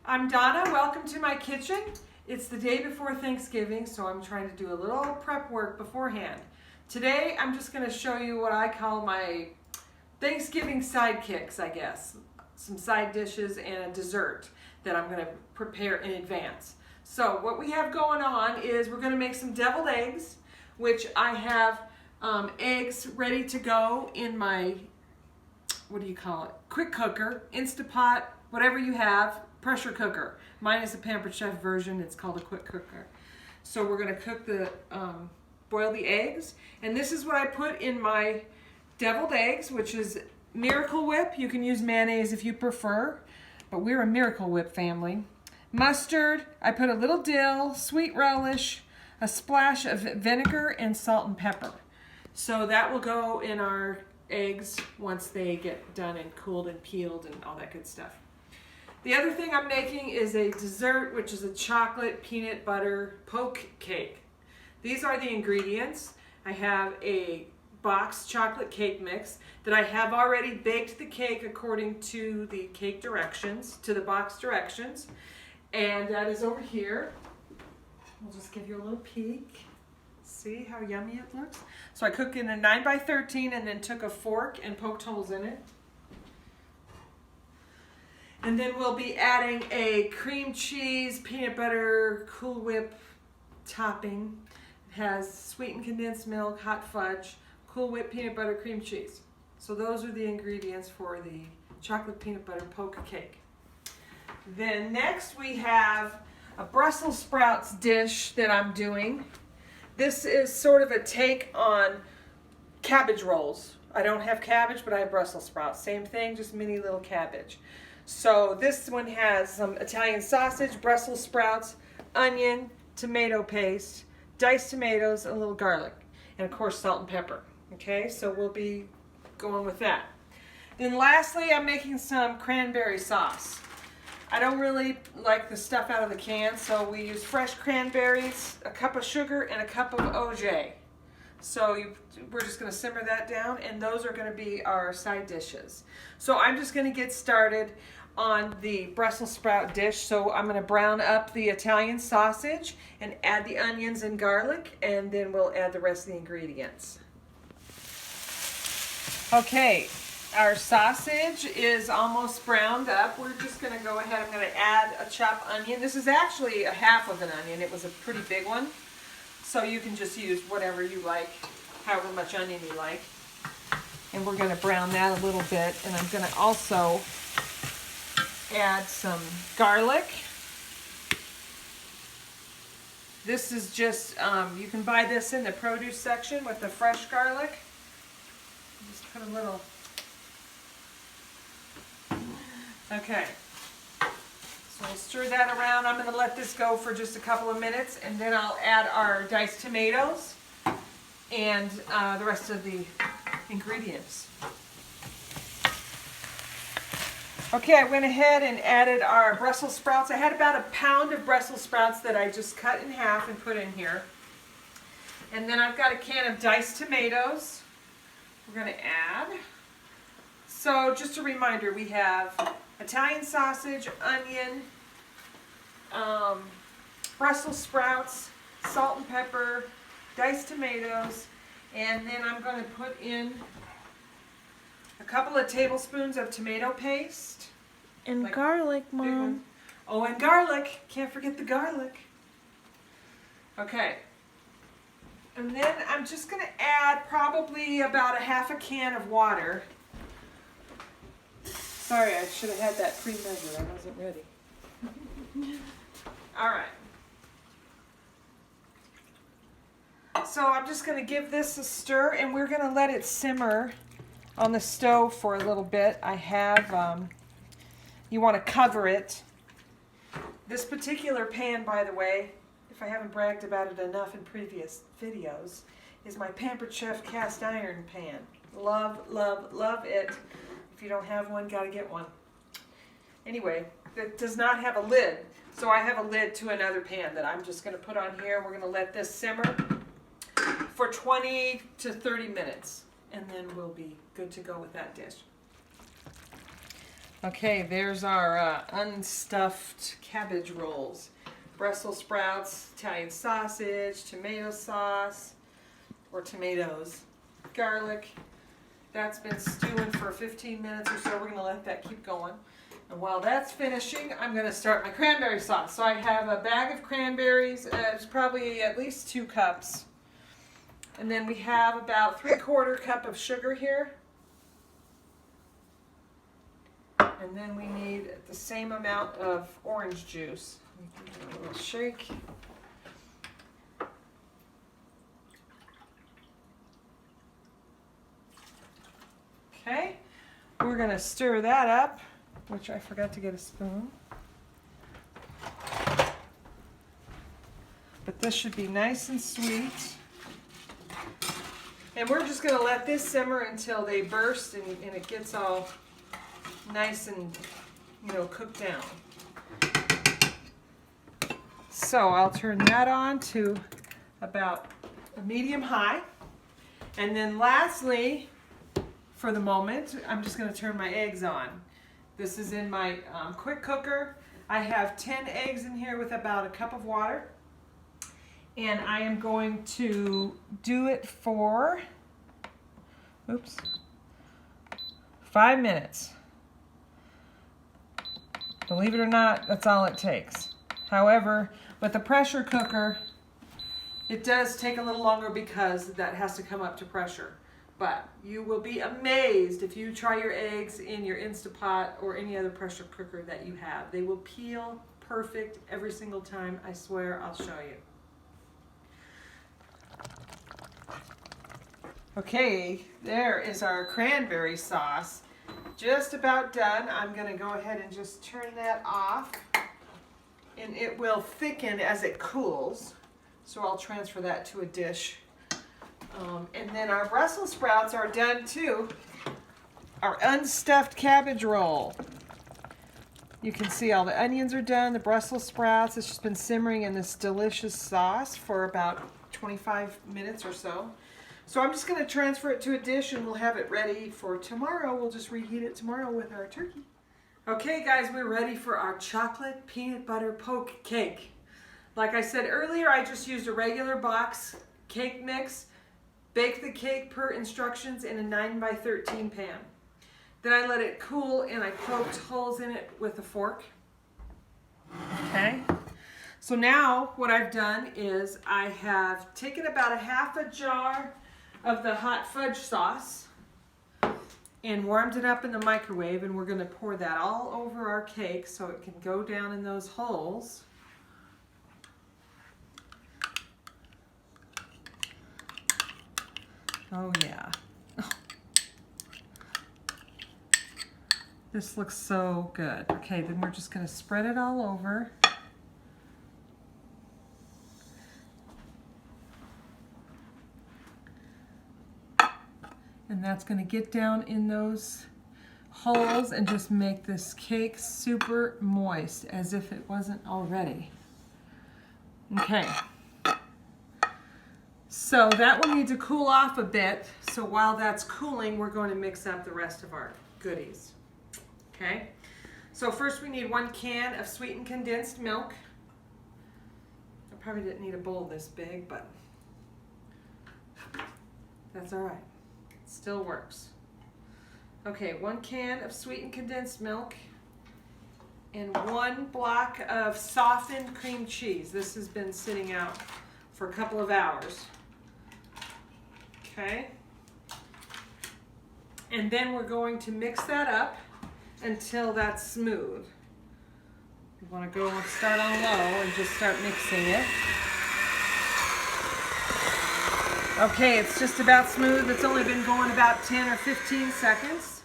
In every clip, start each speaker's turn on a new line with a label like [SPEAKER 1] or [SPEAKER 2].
[SPEAKER 1] I'm Donna. Welcome to my kitchen. It's the day before Thanksgiving, so I'm trying to do a little prep work beforehand. Today, I'm just going to show you what I call my Thanksgiving sidekicks, I guess. Some side dishes and a dessert that I'm going to prepare in advance. So what we have going on is we're going to make some deviled eggs, which I have eggs ready to go in my, what do you call it, quick cooker, Instapot, whatever you have, pressure cooker. Mine is the Pampered Chef version. It's called a quick cooker. So we're going to cook boil the eggs. And this is what I put in my deviled eggs, which is Miracle Whip. You can use mayonnaise if you prefer, but we're a Miracle Whip family. Mustard, I put a little dill, sweet relish, a splash of vinegar, and salt and pepper. So that will go in our eggs once they get done and cooled and peeled and all that good stuff. The other thing I'm making is a dessert, which is a chocolate peanut butter poke cake. These are the ingredients. I have a boxed chocolate cake mix that I have already baked the cake according to the cake directions, to the box directions. And that is over here. We'll just give you a little peek. See how yummy it looks? So I cooked in a 9x13 and then took a fork and poked holes in it. And then we'll be adding a cream cheese, peanut butter, Cool Whip topping. It has sweetened condensed milk, hot fudge, Cool Whip peanut butter, cream cheese. So those are the ingredients for the chocolate peanut butter poke cake. Then next we have a Brussels sprouts dish that I'm doing. This is sort of a take on cabbage rolls. I don't have cabbage, but I have Brussels sprouts. Same thing, just mini little cabbage. So this one has some Italian sausage, Brussels sprouts, onion, tomato paste, diced tomatoes, and a little garlic. And of course salt and pepper. Okay, so we'll be going with that. Then lastly, I'm making some cranberry sauce. I don't really like the stuff out of the can, so we use fresh cranberries, a cup of sugar, and a cup of OJ. So we're just going to simmer that down, and those are going to be our side dishes. So I'm just going to get started on the Brussels sprout dish. So I'm going to brown up the Italian sausage and add the onions and garlic, and then we'll add the rest of the ingredients. Okay. Our sausage is almost browned up. We're just going to go ahead. I'm going to add a chopped onion. This is actually a half of an onion. It was a pretty big one. So you can just use whatever you like, however much onion you like. And we're going to brown that a little bit. And I'm going to also add some garlic. This is just, you can buy this in the produce section with the fresh garlic. Just put a little... Okay, so we'll stir that around. I'm going to let this go for just a couple of minutes, and then I'll add our diced tomatoes and the rest of the ingredients. Okay, I went ahead and added our Brussels sprouts. I had about a pound of Brussels sprouts that I just cut in half and put in here. And then I've got a can of diced tomatoes we're going to add. So just a reminder, we have Italian sausage, onion, Brussels sprouts, salt and pepper, diced tomatoes, and then I'm going to put in a couple of tablespoons of tomato paste.
[SPEAKER 2] And like garlic, Mom.
[SPEAKER 1] Oh, and garlic. Can't forget the garlic. Okay. And then I'm just going to add probably about a half a can of water. Sorry, I should have had that pre-measured. I wasn't ready. All right. So I'm just going to give this a stir, and we're going to let it simmer on the stove for a little bit. I have, you want to cover it. This particular pan, by the way, if I haven't bragged about it enough in previous videos, is my Pampered Chef cast iron pan. Love, love, love it. If you don't have one, gotta get one. Anyway, it does not have a lid, so I have a lid to another pan that I'm just going to put on here. We're going to let this simmer for 20 to 30 minutes, and then we'll be good to go with that dish. Okay, there's our unstuffed cabbage rolls. Brussels sprouts, Italian sausage, tomato sauce, or tomatoes, garlic. That's been stewing for 15 minutes or so. We're going to let that keep going. And while that's finishing, I'm going to start my cranberry sauce. So I have a bag of cranberries. It's probably at least 2 cups. And then we have about 3/4 cup of sugar here. And then we need the same amount of orange juice. Give it a little shake. Okay, we're going to stir that up, which I forgot to get a spoon. But this should be nice and sweet. And we're just going to let this simmer until they burst and it gets all nice and, cooked down. So I'll turn that on to about a medium high. And then lastly, for the moment, I'm just going to turn my eggs on. This is in my quick cooker. I have 10 eggs in here with about a cup of water. And I am going to do it for, 5 minutes. Believe it or not, that's all it takes. However, with the pressure cooker, it does take a little longer because that has to come up to pressure. But you will be amazed if you try your eggs in your Instapot or any other pressure cooker that you have. They will peel perfect every single time. I swear, I'll show you. Okay, there is our cranberry sauce. Just about done. I'm going to go ahead and just turn that off. And it will thicken as it cools. So I'll transfer that to a dish. And then our Brussels sprouts are done too. Our unstuffed cabbage roll. You can see all the onions are done, the Brussels sprouts. It's just been simmering in this delicious sauce for about 25 minutes or so. So I'm just going to transfer it to a dish and we'll have it ready for tomorrow. We'll just reheat it tomorrow with our turkey. Okay guys, we're ready for our chocolate peanut butter poke cake. Like I said earlier, I just used a regular box cake mix. Baked the cake per instructions in a 9x13 pan. Then I let it cool and I poked holes in it with a fork. Okay. So now what I've done is I have taken about a half a jar of the hot fudge sauce and warmed it up in the microwave, and we're going to pour that all over our cake so it can go down in those holes. Oh yeah. This looks so good. Okay, then we're just going to spread it all over. And that's going to get down in those holes and just make this cake super moist, as if it wasn't already. Okay. So that will need to cool off a bit. So while that's cooling, we're going to mix up the rest of our goodies. Okay. So first we need 1 can of sweetened condensed milk. I probably didn't need a bowl this big, but that's all right. Still works. Okay, 1 can of sweetened condensed milk and 1 block of softened cream cheese. This has been sitting out for a couple of hours. Okay. And then we're going to mix that up until that's smooth. You want to go and start on low and just start mixing it. Okay, it's just about smooth. It's only been going about 10 or 15 seconds.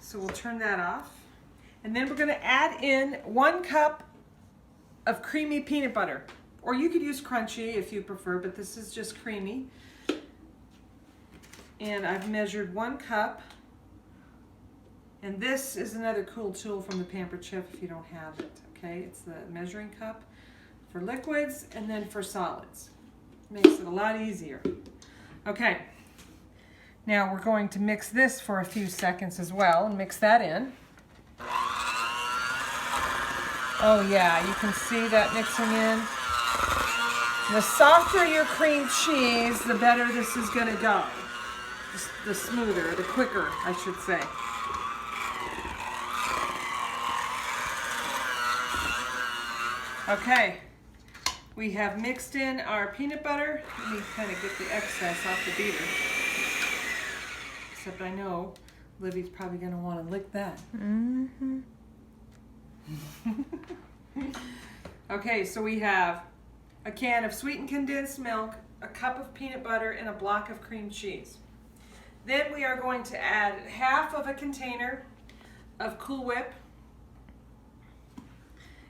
[SPEAKER 1] So we'll turn that off. And then we're going to add in 1 cup of creamy peanut butter. Or you could use crunchy if you prefer, but this is just creamy. And I've measured 1 cup. And this is another cool tool from the Pampered Chef if you don't have it. Okay, it's the measuring cup for liquids and then for solids. Makes it a lot easier. Okay, now we're going to mix this for a few seconds as well and mix that in. Oh yeah, you can see that mixing in. The softer your cream cheese, the better this is going to go. The smoother, the quicker, I should say. Okay, we have mixed in our peanut butter. Let me kind of get the excess off the beater. Except I know Libby's probably going to want to lick that.
[SPEAKER 2] Mm-hmm.
[SPEAKER 1] Okay, so we have a can of sweetened condensed milk, a cup of peanut butter, and a block of cream cheese. Then we are going to add half of a container of Cool Whip.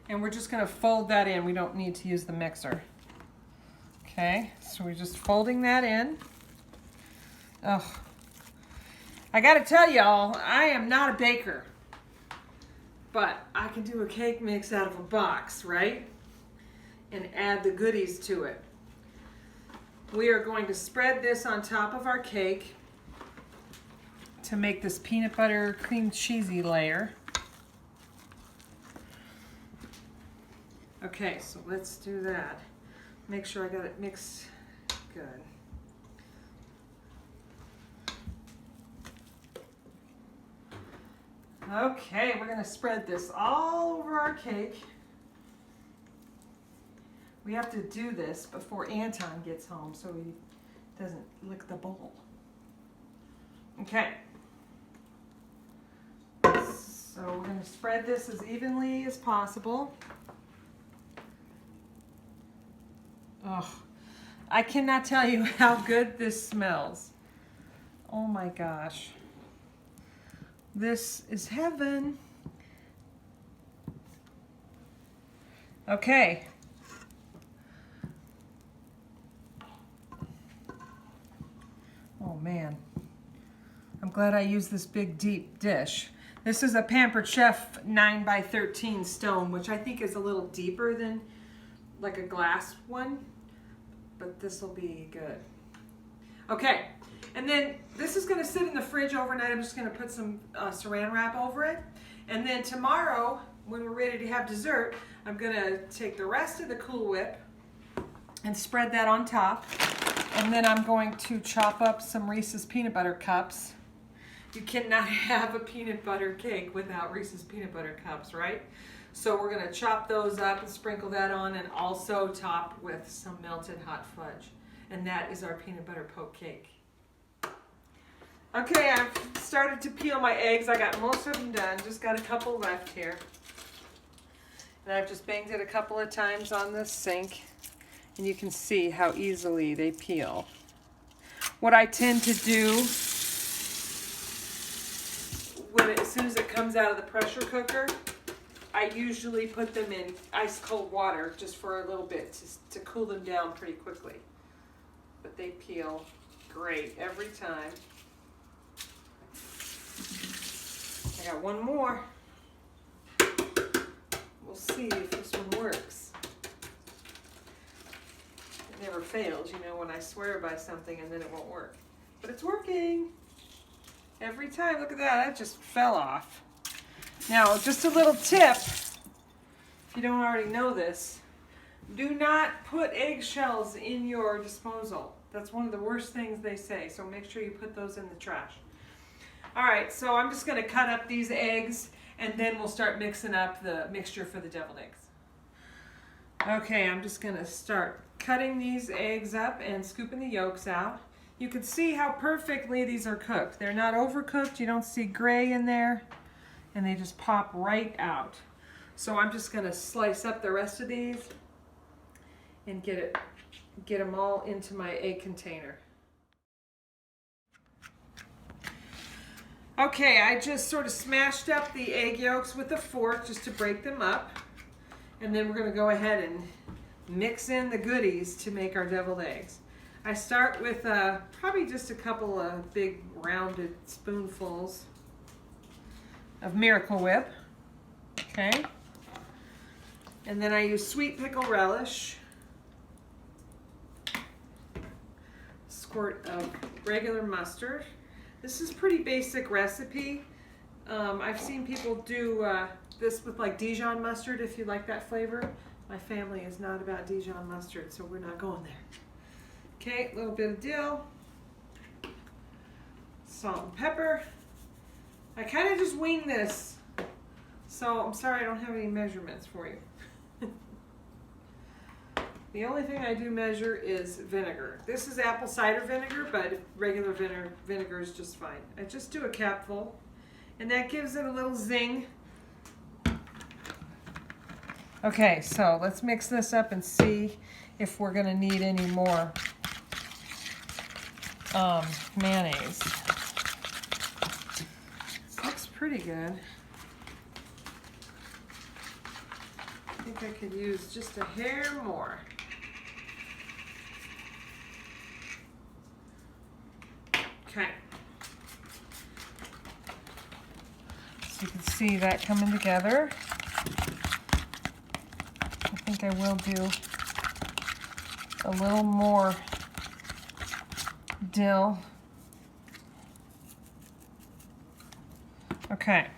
[SPEAKER 1] And we're just going to fold that in. We don't need to use the mixer. Okay, so we're just folding that in. Oh, I got to tell y'all, I am not a baker. But I can do a cake mix out of a box, right? And add the goodies to it. We are going to spread this on top of our cake to make this peanut butter cream cheesy layer. Okay, so let's do that. Make sure I got it mixed good. Okay, we're going to spread this all over our cake. We have to do this before Anton gets home so he doesn't lick the bowl. Okay. So we're going to spread this as evenly as possible. Oh, I cannot tell you how good this smells. Oh my gosh. This is heaven. Okay. Oh man. I'm glad I used this big deep dish. This is a Pampered Chef 9x13 stone, which I think is a little deeper than like a glass one, but this will be good. Okay, and then this is going to sit in the fridge overnight. I'm just going to put some saran wrap over it. And then tomorrow, when we're ready to have dessert, I'm going to take the rest of the Cool Whip and spread that on top. And then I'm going to chop up some Reese's peanut butter cups. You cannot have a peanut butter cake without Reese's peanut butter cups, right? So we're going to chop those up and sprinkle that on, and also top with some melted hot fudge. And that is our peanut butter poke cake. Okay, I've started to peel my eggs. I got most of them done. Just got a couple left here. And I've just banged it a couple of times on the sink. And you can see how easily they peel. What I tend to do, as soon as it comes out of the pressure cooker, I usually put them in ice cold water just for a little bit to cool them down pretty quickly. But they peel great every time. I got one more. We'll see if this one works. It never fails, you know, when I swear by something and then it won't work. But it's working. Every time. Look at that. That just fell off. Now, just a little tip, if you don't already know this, do not put eggshells in your disposal. That's one of the worst things they say, so make sure you put those in the trash. All right, so I'm just going to cut up these eggs, and then we'll start mixing up the mixture for the deviled eggs. Okay, I'm just going to start cutting these eggs up and scooping the yolks out. You can see how perfectly these are cooked. They're not overcooked. You don't see gray in there, and they just pop right out. So I'm just going to slice up the rest of these and get them all into my egg container. Okay, I just sort of smashed up the egg yolks with a fork just to break them up. And then we're going to go ahead and mix in the goodies to make our deviled eggs. I start with probably just a couple of big rounded spoonfuls of Miracle Whip. Okay. And then I use sweet pickle relish. Squirt of regular mustard. This is a pretty basic recipe. I've seen people do this with like Dijon mustard if you like that flavor. My family is not about Dijon mustard, so we're not going there. Okay, a little bit of dill, salt and pepper. I kind of just wing this, so I'm sorry I don't have any measurements for you. The only thing I do measure is vinegar. This is apple cider vinegar, but regular vinegar is just fine. I just do a capful, and that gives it a little zing. Okay, so let's mix this up and see if we're gonna need any more mayonnaise. This looks pretty good. I think I could use just a hair more. Okay. So you can see that coming together. I think I will do a little more dill. Okay.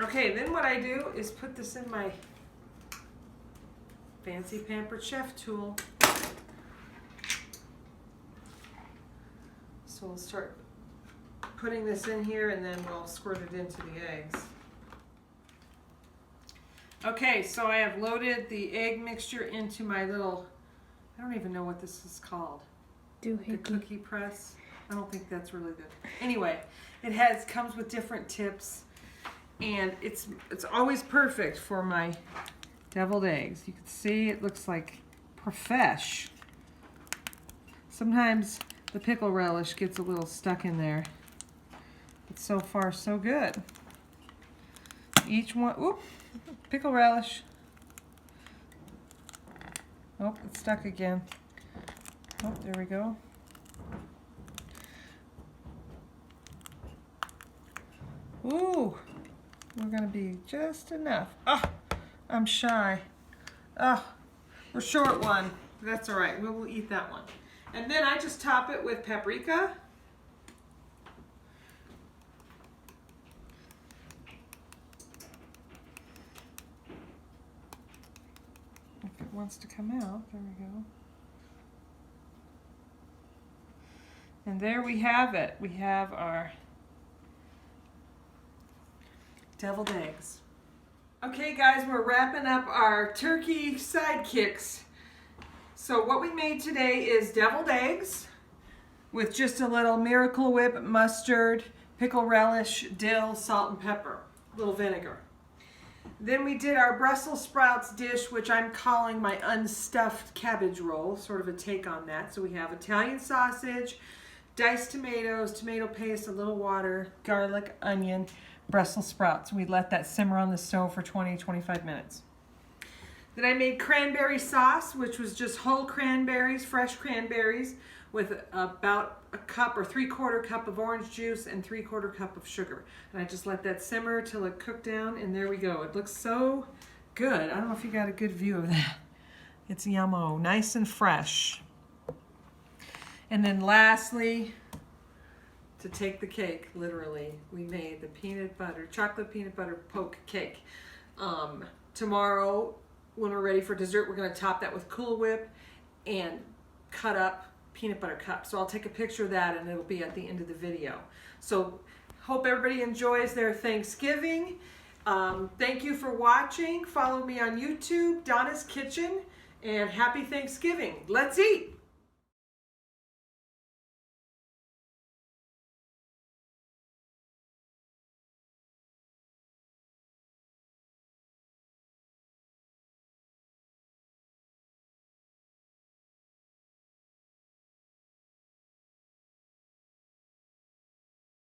[SPEAKER 1] Okay, then what I do is put this in my fancy Pampered Chef tool. So we'll start putting this in here and then we'll squirt it into the eggs. Okay, so I have loaded the egg mixture into my little, I don't even know what this is called. The cookie press. I don't think that's really good. Anyway, it comes with different tips, and it's always perfect for my deviled eggs. You can see it looks like profesh. Sometimes the pickle relish gets a little stuck in there, but so far so good. Each one, oop, pickle relish. Oh, it's stuck again. Oh, there we go. Ooh, we're gonna be just enough. Oh, I'm shy. Oh, we're short one. That's all right, we'll eat that one. And then I just top it with paprika. If it wants to come out, there we go. And there we have it. We have our deviled eggs. Okay guys, we're wrapping up our turkey sidekicks. So what we made today is deviled eggs with just a little Miracle Whip, mustard, pickle relish, dill, salt and pepper, a little vinegar. Then we did our Brussels sprouts dish, which I'm calling my unstuffed cabbage roll, sort of a take on that. So we have Italian sausage, diced tomatoes, tomato paste, a little water, garlic, onion, Brussels sprouts. We let that simmer on the stove for 20-25 minutes. Then I made cranberry sauce, which was just whole cranberries, fresh cranberries, with about a cup or 3/4 cup of orange juice and 3/4 cup of sugar. And I just let that simmer till it cooked down, and there we go. It looks so good. I don't know if you got a good view of that. It's yummo, nice and fresh. And then lastly, to take the cake, literally, we made the chocolate peanut butter poke cake. Tomorrow, when we're ready for dessert, we're gonna top that with Cool Whip and cut up peanut butter cups. So I'll take a picture of that and it'll be at the end of the video. So hope everybody enjoys their Thanksgiving. Thank you for watching. Follow me on YouTube, Donna's Kitchen, and happy Thanksgiving. Let's eat.